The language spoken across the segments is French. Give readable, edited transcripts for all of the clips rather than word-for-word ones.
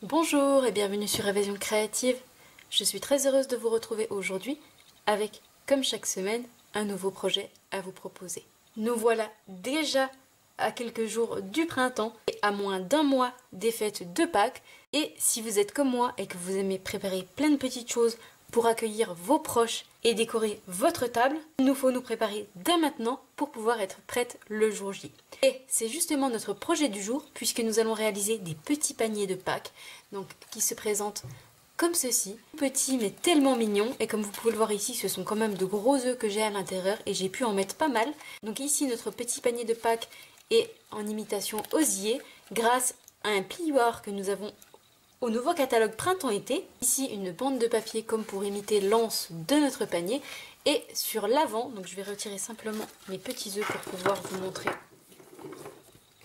Bonjour et bienvenue sur Évasion Créative. Je suis très heureuse de vous retrouver aujourd'hui avec, comme chaque semaine, un nouveau projet à vous proposer. Nous voilà déjà à quelques jours du printemps et à moins d'un mois des fêtes de Pâques. Et si vous êtes comme moi et que vous aimez préparer plein de petites choses pour accueillir vos proches et décorer votre table, il nous faut nous préparer dès maintenant pour pouvoir être prête le jour J. Et c'est justement notre projet du jour puisque nous allons réaliser des petits paniers de Pâques donc, qui se présentent comme ceci, petits mais tellement mignons, et comme vous pouvez le voir ici, ce sont quand même de gros œufs que j'ai à l'intérieur et j'ai pu en mettre pas mal. Donc ici notre petit panier de Pâques est en imitation osier grâce à un plioir que nous avons au nouveau catalogue printemps-été. Ici une bande de papier comme pour imiter l'anse de notre panier, et sur l'avant, donc je vais retirer simplement mes petits œufs pour pouvoir vous montrer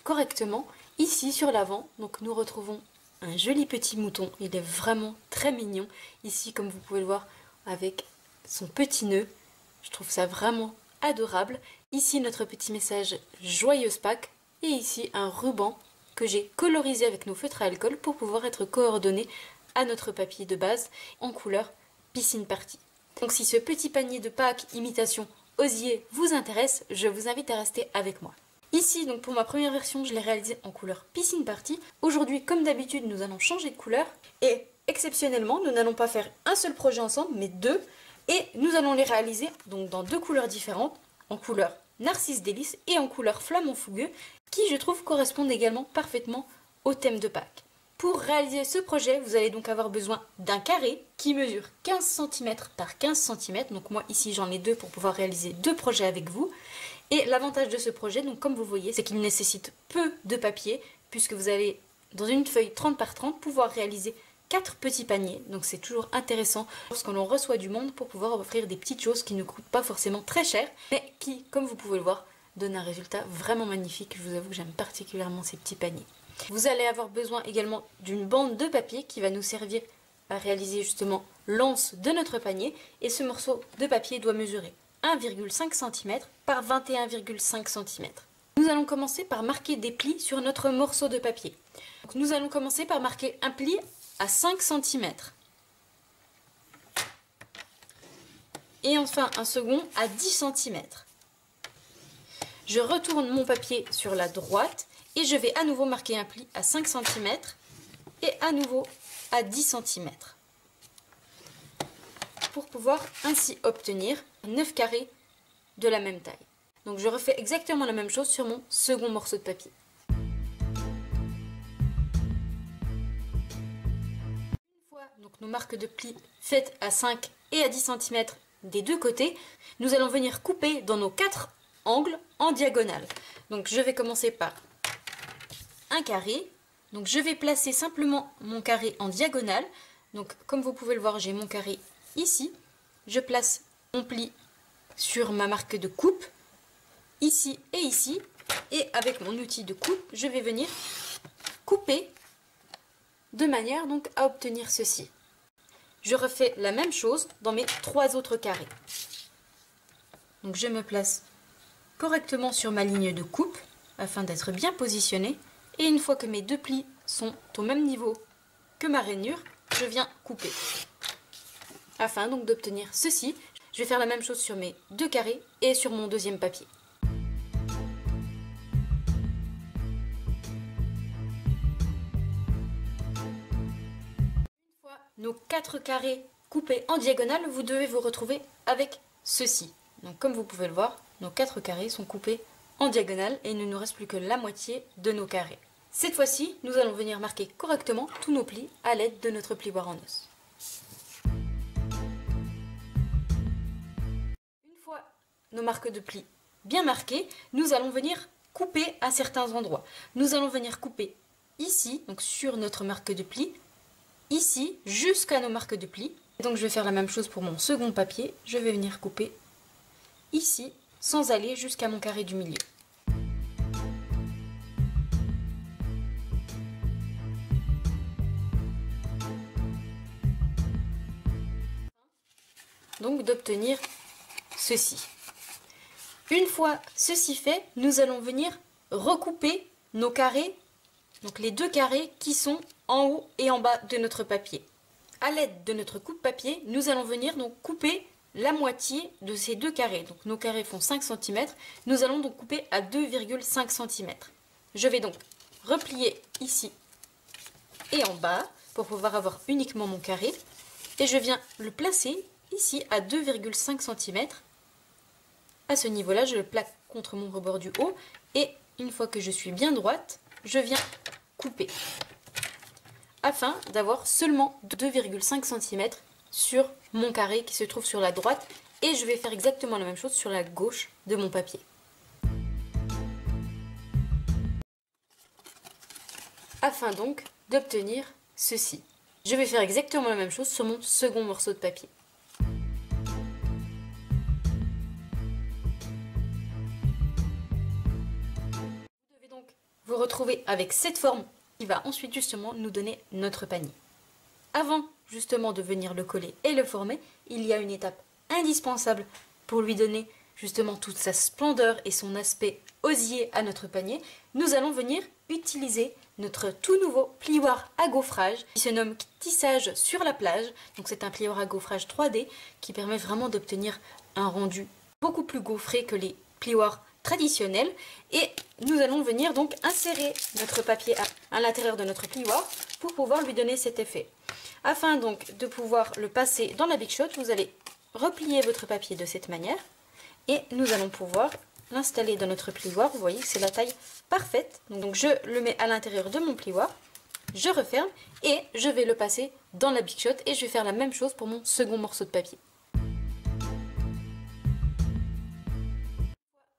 correctement. Ici sur l'avant, donc nous retrouvons un joli petit mouton, il est vraiment très mignon. Ici comme vous pouvez le voir avec son petit nœud, je trouve ça vraiment adorable. Ici notre petit message joyeuse Pâques, et ici un ruban que j'ai colorisé avec nos feutres à alcool pour pouvoir être coordonné à notre papier de base en couleur piscine party. Donc si ce petit panier de Pâques imitation osier vous intéresse, je vous invite à rester avec moi. Ici, donc pour ma première version, je l'ai réalisé en couleur piscine party. Aujourd'hui, comme d'habitude, nous allons changer de couleur. Et exceptionnellement, nous n'allons pas faire un seul projet ensemble, mais deux. Et nous allons les réaliser donc dans deux couleurs différentes, en couleur Narcisse Délice et en couleur Flamant Fougueux, qui je trouve correspondent également parfaitement au thème de Pâques. Pour réaliser ce projet, vous allez donc avoir besoin d'un carré qui mesure 15 cm par 15 cm. Donc moi ici j'en ai deux pour pouvoir réaliser deux projets avec vous. Et l'avantage de ce projet, donc comme vous voyez, c'est qu'il nécessite peu de papier, puisque vous allez, dans une feuille 30 par 30, pouvoir réaliser 4 petits paniers. Donc c'est toujours intéressant lorsqu'on reçoit du monde pour pouvoir offrir des petites choses qui ne coûtent pas forcément très cher, mais qui, comme vous pouvez le voir, donnent un résultat vraiment magnifique. Je vous avoue que j'aime particulièrement ces petits paniers. Vous allez avoir besoin également d'une bande de papier qui va nous servir à réaliser justement l'anse de notre panier. Et ce morceau de papier doit mesurer 1,5 cm par 21,5 cm. Nous allons commencer par marquer des plis sur notre morceau de papier. Donc nous allons commencer par marquer un pli à 5 cm. Et enfin un second à 10 cm. Je retourne mon papier sur la droite et je vais à nouveau marquer un pli à 5 cm et à nouveau à 10 cm. Pour pouvoir ainsi obtenir 9 carrés de la même taille. Donc je refais exactement la même chose sur mon second morceau de papier. Une fois donc nos marques de plis faites à 5 et à 10 cm des deux côtés, nous allons venir couper dans nos 4 angles en diagonale. Donc je vais commencer par un carré. Donc je vais placer simplement mon carré en diagonale. Donc comme vous pouvez le voir, j'ai mon carré ici. Je place mon pli sur ma marque de coupe, ici et ici. Et avec mon outil de coupe, je vais venir couper de manière donc à obtenir ceci. Je refais la même chose dans mes 3 autres carrés. Donc je me place correctement sur ma ligne de coupe afin d'être bien positionnée. Et une fois que mes deux plis sont au même niveau que ma rainure, je viens couper. Afin donc d'obtenir ceci, je vais faire la même chose sur mes deux carrés et sur mon deuxième papier. Une fois nos 4 carrés coupés en diagonale, vous devez vous retrouver avec ceci. Donc comme vous pouvez le voir, nos 4 carrés sont coupés en diagonale et il ne nous reste plus que la moitié de nos carrés. Cette fois-ci, nous allons venir marquer correctement tous nos plis à l'aide de notre plioir en os. Une fois nos marques de plis bien marquées, nous allons venir couper à certains endroits. Nous allons venir couper ici, donc sur notre marque de plis, ici jusqu'à nos marques de plis. Et donc je vais faire la même chose pour mon second papier. Je vais venir couper ici sans aller jusqu'à mon carré du milieu. Donc d'obtenir ceci. Une fois ceci fait, nous allons venir recouper nos carrés, donc les deux carrés qui sont en haut et en bas de notre papier. À l'aide de notre coupe-papier, nous allons venir donc couper la moitié de ces deux carrés. Donc nos carrés font 5 cm, nous allons donc couper à 2,5 cm. Je vais donc replier ici et en bas pour pouvoir avoir uniquement mon carré. Et je viens le placer ici à 2,5 cm. À ce niveau-là, je le plaque contre mon rebord du haut. Et une fois que je suis bien droite, je viens couper. Afin d'avoir seulement 2,5 cm sur mon carré qui se trouve sur la droite. Et je vais faire exactement la même chose sur la gauche de mon papier. Afin donc d'obtenir ceci. Je vais faire exactement la même chose sur mon second morceau de papier. Vous devez donc vous retrouver avec cette forme qui va ensuite justement nous donner notre panier. Avant justement de venir le coller et le former, il y a une étape indispensable pour lui donner justement toute sa splendeur et son aspect osier à notre panier. Nous allons venir utiliser notre tout nouveau plioir à gaufrage qui se nomme Tissage sur la plage. Donc c'est un plioir à gaufrage 3D qui permet vraiment d'obtenir un rendu beaucoup plus gaufré que les plioirs traditionnels. Et nous allons venir donc insérer notre papier à l'intérieur de notre plioir pour pouvoir lui donner cet effet. Afin donc de pouvoir le passer dans la Big Shot, vous allez replier votre papier de cette manière et nous allons pouvoir l'installer dans notre plioir. Vous voyez que c'est la taille parfaite. Donc je le mets à l'intérieur de mon plioir, je referme et je vais le passer dans la Big Shot et je vais faire la même chose pour mon second morceau de papier.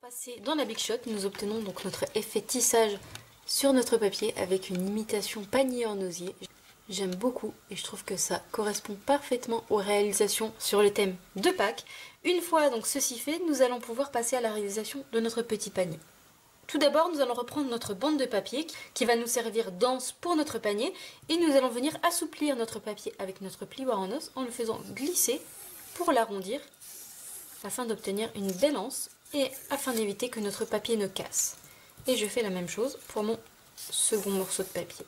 Passé dans la Big Shot, nous obtenons donc notre effet tissage sur notre papier avec une imitation panier en osier. J'aime beaucoup et je trouve que ça correspond parfaitement aux réalisations sur le thème de Pâques. Une fois donc ceci fait, nous allons pouvoir passer à la réalisation de notre petit panier. Tout d'abord, nous allons reprendre notre bande de papier qui va nous servir d'anse pour notre panier et nous allons venir assouplir notre papier avec notre plioir en os en le faisant glisser pour l'arrondir afin d'obtenir une belle anse et afin d'éviter que notre papier ne casse. Et je fais la même chose pour mon second morceau de papier.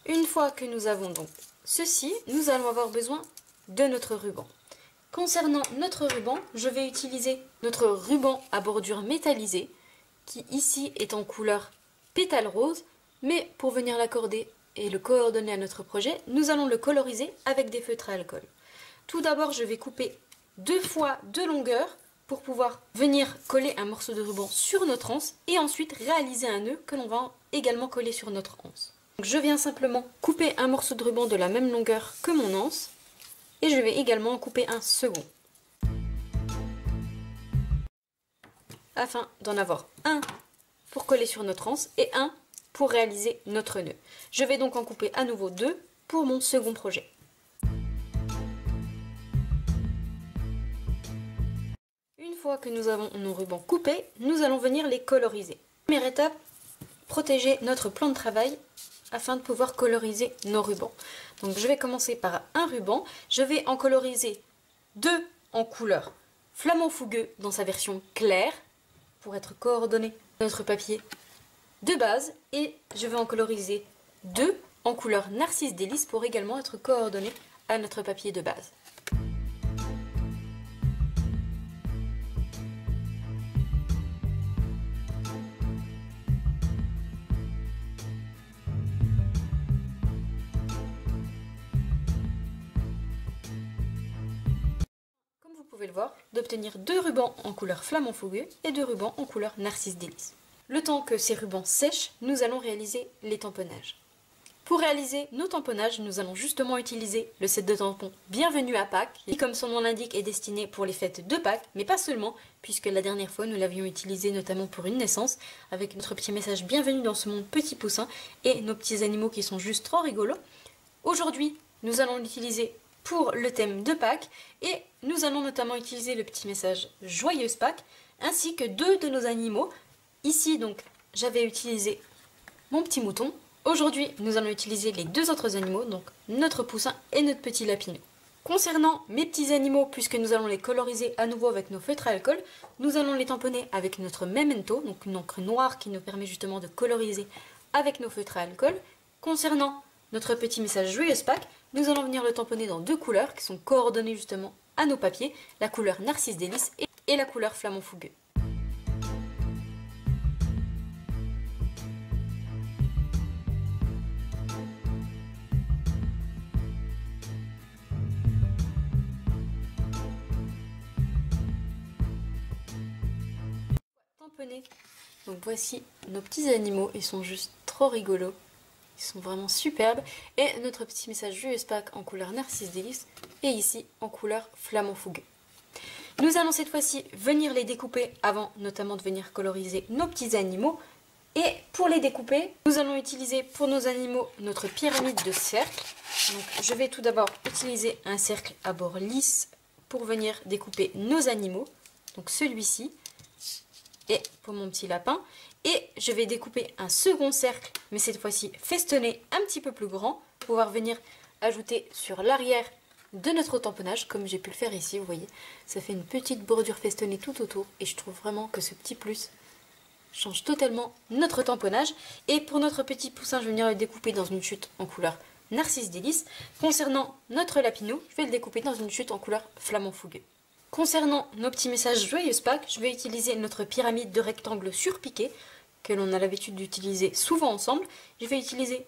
Une fois que nous avons donc ceci, nous allons avoir besoin de notre ruban. Concernant notre ruban, je vais utiliser notre ruban à bordure métallisée qui ici est en couleur pétale rose, mais pour venir l'accorder et le coordonner à notre projet, nous allons le coloriser avec des feutres à alcool. Tout d'abord, je vais couper 2 fois de longueur pour pouvoir venir coller un morceau de ruban sur notre anse et ensuite réaliser un nœud que l'on va également coller sur notre anse. Donc je viens simplement couper un morceau de ruban de la même longueur que mon anse et je vais également en couper un second afin d'en avoir un pour coller sur notre anse et un pour réaliser notre nœud. Je vais donc en couper à nouveau 2 pour mon second projet. Une fois que nous avons nos rubans coupés, nous allons venir les coloriser. Première étape, protéger notre plan de travail afin de pouvoir coloriser nos rubans. Donc je vais commencer par un ruban, je vais en coloriser 2 en couleur flamant fougueux dans sa version claire pour être coordonné à notre papier de base et je vais en coloriser 2 en couleur narcisse délice pour également être coordonné à notre papier de base. Vous pouvez le voir, d'obtenir 2 rubans en couleur flamant fougueux et 2 rubans en couleur narcisse délice. Le temps que ces rubans sèchent, nous allons réaliser les tamponnages. Pour réaliser nos tamponnages, nous allons justement utiliser le set de tampons Bienvenue à Pâques, qui comme son nom l'indique est destiné pour les fêtes de Pâques, mais pas seulement, puisque la dernière fois nous l'avions utilisé notamment pour une naissance, avec notre petit message Bienvenue dans ce monde petit poussin et nos petits animaux qui sont juste trop rigolos. Aujourd'hui, nous allons l'utiliser pour le thème de Pâques et nous allons notamment utiliser le petit message Joyeuse Pâques ainsi que 2 de nos animaux. Ici donc j'avais utilisé mon petit mouton. Aujourd'hui nous allons utiliser les 2 autres animaux, donc notre poussin et notre petit lapineux. Concernant mes petits animaux, puisque nous allons les coloriser à nouveau avec nos feutres à alcool, nous allons les tamponner avec notre Memento, donc une encre noire qui nous permet justement de coloriser avec nos feutres à alcool. Concernant notre petit message Joyeuse Pâques, nous allons venir le tamponner dans deux couleurs qui sont coordonnées justement à nos papiers, la couleur Narcisse Délice et la couleur Flamant Fougueux. Tamponner. Donc voici nos petits animaux, ils sont juste trop rigolos. Ils sont vraiment superbes. Et notre petit message Joyeuse Pâques en couleur Narcisse Délice et ici en couleur Flamant Fougueux. Nous allons cette fois-ci venir les découper avant notamment de venir coloriser nos petits animaux. Et pour les découper, nous allons utiliser pour nos animaux notre pyramide de cercles. Donc je vais tout d'abord utiliser un cercle à bord lisse pour venir découper nos animaux. Donc celui-ci. Et pour mon petit lapin. Et je vais découper un second cercle, mais cette fois-ci festonné un petit peu plus grand, pour pouvoir venir ajouter sur l'arrière de notre tamponnage, comme j'ai pu le faire ici, vous voyez. Ça fait une petite bordure festonnée tout autour, et je trouve vraiment que ce petit plus change totalement notre tamponnage. Et pour notre petit poussin, je vais venir le découper dans une chute en couleur Narcisse Délice. Concernant notre lapinou, je vais le découper dans une chute en couleur Flamant Fougueux. Concernant nos petits messages Joyeuse Pâques, je vais utiliser notre pyramide de rectangle surpiqué, que l'on a l'habitude d'utiliser souvent ensemble. Je vais utiliser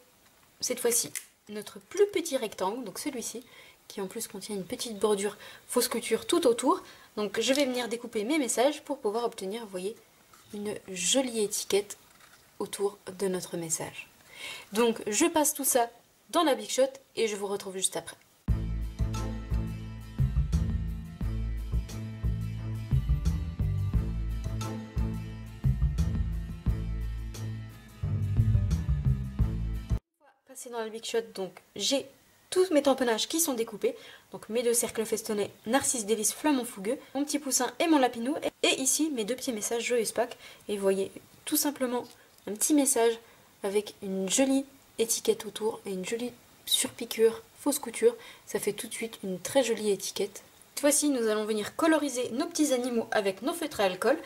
cette fois-ci notre plus petit rectangle, donc celui-ci, qui en plus contient une petite bordure fausse couture tout autour. Donc je vais venir découper mes messages pour pouvoir obtenir, vous voyez, une jolie étiquette autour de notre message. Donc je passe tout ça dans la Big Shot et je vous retrouve juste après. Passer dans la Big Shot, donc j'ai tous mes tamponnages qui sont découpés, donc mes deux cercles festonnés Narcisse Délice Flamant Fougueux, mon petit poussin et mon lapinou, et ici mes deux petits messages Joyeuse Pâques. Et vous voyez tout simplement un petit message avec une jolie étiquette autour et une jolie surpiqûre, fausse couture. Ça fait tout de suite une très jolie étiquette. Cette fois-ci, nous allons venir coloriser nos petits animaux avec nos feutres à alcool.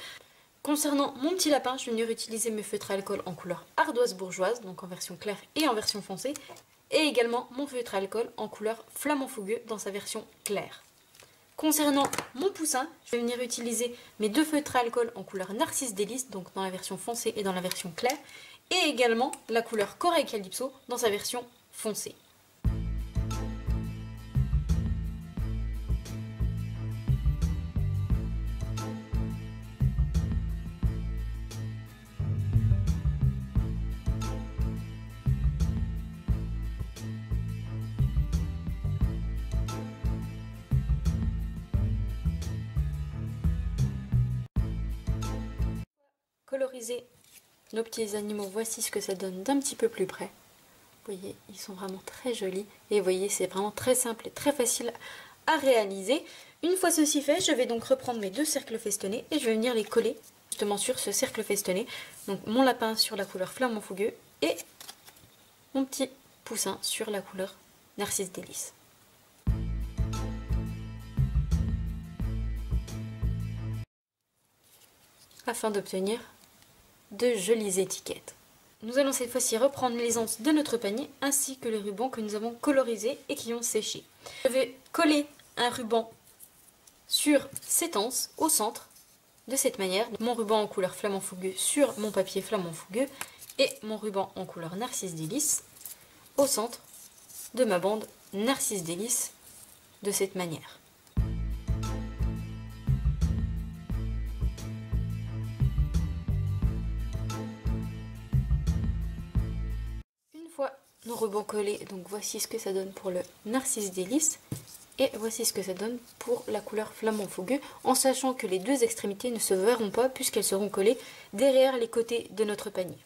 Concernant mon petit lapin, je vais venir utiliser mes feutres à alcool en couleur ardoise bourgeoise, donc en version claire et en version foncée, et également mon feutre à alcool en couleur Flamant Fougueux dans sa version claire. Concernant mon poussin, je vais venir utiliser mes deux feutres à alcool en couleur Narcisse Délice, donc dans la version foncée et dans la version claire, et également la couleur Corail Calypso dans sa version foncée. Coloriser nos petits animaux, voici ce que ça donne d'un petit peu plus près. Vous voyez, ils sont vraiment très jolis. Et vous voyez, c'est vraiment très simple et très facile à réaliser. Une fois ceci fait, je vais donc reprendre mes deux cercles festonnés et je vais venir les coller justement sur ce cercle festonné. Donc mon lapin sur la couleur Flamant Fougueux et mon petit poussin sur la couleur Narcisse Délice. Afin d'obtenir de jolies étiquettes. Nous allons cette fois-ci reprendre les anses de notre panier ainsi que les rubans que nous avons colorisés et qui ont séché. Je vais coller un ruban sur cette anse au centre de cette manière. Mon ruban en couleur Flamant Fougueux sur mon papier Flamant Fougueux et mon ruban en couleur Narcisse Délice au centre de ma bande Narcisse Délice de cette manière. Nos rubans collés, donc voici ce que ça donne pour le Narcisse Délice et voici ce que ça donne pour la couleur Flamant Fougueux, en sachant que les deux extrémités ne se verront pas puisqu'elles seront collées derrière les côtés de notre panier.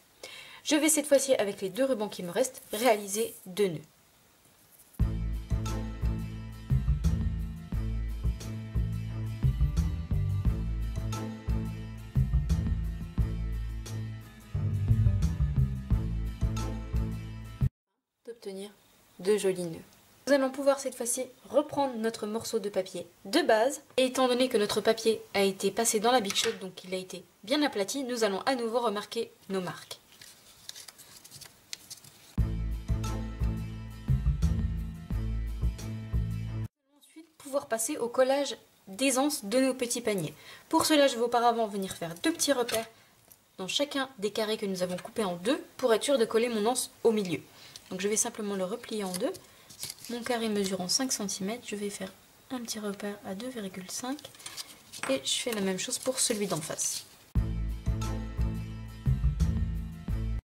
Je vais cette fois-ci, avec les deux rubans qui me restent, réaliser 2 nœuds. D'obtenir 2 jolis nœuds. Nous allons pouvoir cette fois-ci reprendre notre morceau de papier de base. Et étant donné que notre papier a été passé dans la Big Shot, donc il a été bien aplati, nous allons à nouveau remarquer nos marques. pouvoir passer au collage des anses de nos petits paniers. Pour cela, je vais auparavant venir faire 2 petits repères dans chacun des carrés que nous avons coupés en 2 pour être sûr de coller mon anse au milieu. Donc je vais simplement le replier en 2. Mon carré mesurant 5 cm, je vais faire un petit repère à 2,5 et je fais la même chose pour celui d'en face.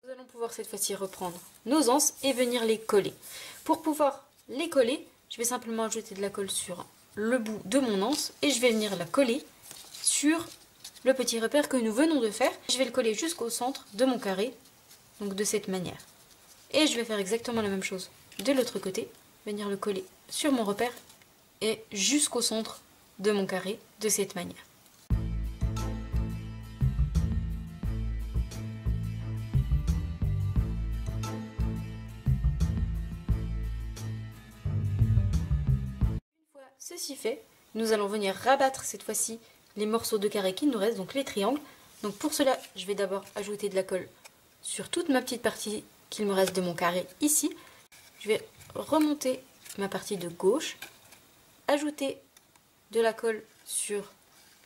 Nous allons pouvoir cette fois-ci reprendre nos anses et venir les coller. Pour pouvoir les coller, je vais simplement ajouter de la colle sur le bout de mon anse et je vais venir la coller sur le petit repère que nous venons de faire. Je vais le coller jusqu'au centre de mon carré, donc de cette manière. Et je vais faire exactement la même chose de l'autre côté, venir le coller sur mon repère et jusqu'au centre de mon carré de cette manière. Une fois ceci fait, nous allons venir rabattre cette fois-ci les morceaux de carré qui nous restent, donc les triangles. Donc pour cela, je vais d'abord ajouter de la colle sur toute ma petite partie qu'il me reste de mon carré ici. Je vais remonter ma partie de gauche, ajouter de la colle sur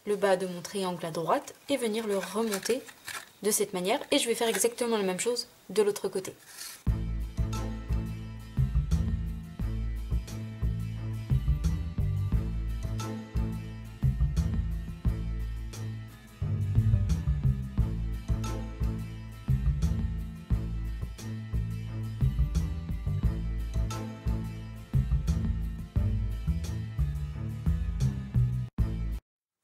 le bas de mon triangle à droite et venir le remonter de cette manière. Et je vais faire exactement la même chose de l'autre côté.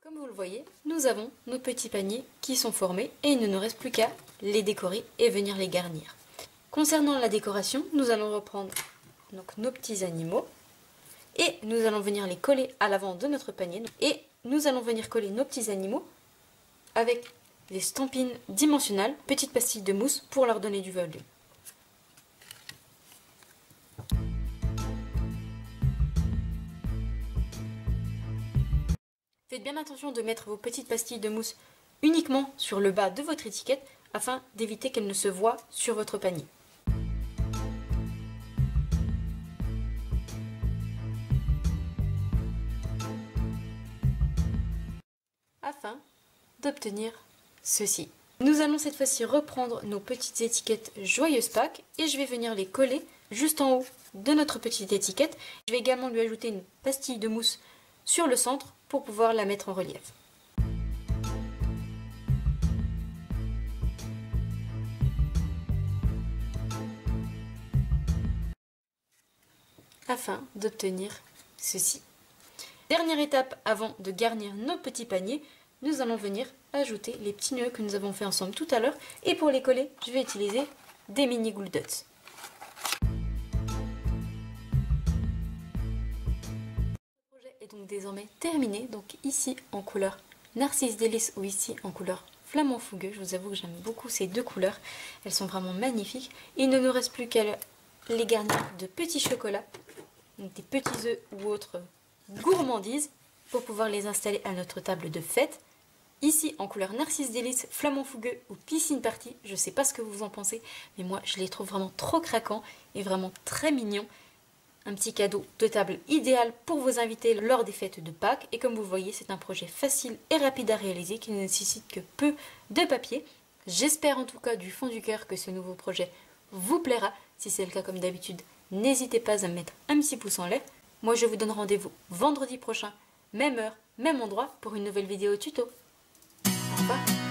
Comme vous le voyez, nous avons nos petits paniers qui sont formés et il ne nous reste plus qu'à les décorer et venir les garnir. Concernant la décoration, nous allons reprendre donc nos petits animaux et nous allons venir les coller à l'avant de notre panier et nous allons venir coller nos petits animaux avec des stampines dimensionnelles, petites pastilles de mousse pour leur donner du volume. Faites bien attention de mettre vos petites pastilles de mousse uniquement sur le bas de votre étiquette afin d'éviter qu'elles ne se voient sur votre panier. Afin d'obtenir ceci. Nous allons cette fois-ci reprendre nos petites étiquettes Joyeuse Pâques et je vais venir les coller juste en haut de notre petite étiquette. Je vais également lui ajouter une pastille de mousse sur le centre pour pouvoir la mettre en relief. Afin d'obtenir ceci. Dernière étape avant de garnir nos petits paniers, nous allons venir ajouter les petits nœuds que nous avons fait ensemble tout à l'heure et pour les coller, je vais utiliser des mini Goule Dots. Donc désormais terminé, donc ici en couleur Narcisse Délice ou ici en couleur Flamant Fougueux. Je vous avoue que j'aime beaucoup ces deux couleurs, elles sont vraiment magnifiques. Il ne nous reste plus qu'à les garnir de petits chocolats, donc des petits œufs ou autres gourmandises pour pouvoir les installer à notre table de fête. Ici en couleur Narcisse Délice, Flamant Fougueux ou Piscine Party, je ne sais pas ce que vous en pensez, mais moi je les trouve vraiment trop craquants et vraiment très mignons. Un petit cadeau de table idéal pour vos invités lors des fêtes de Pâques. Et comme vous le voyez, c'est un projet facile et rapide à réaliser qui ne nécessite que peu de papier. J'espère en tout cas du fond du cœur que ce nouveau projet vous plaira. Si c'est le cas comme d'habitude, n'hésitez pas à me mettre un petit pouce en l'air. Moi je vous donne rendez-vous vendredi prochain, même heure, même endroit pour une nouvelle vidéo tuto. Au revoir.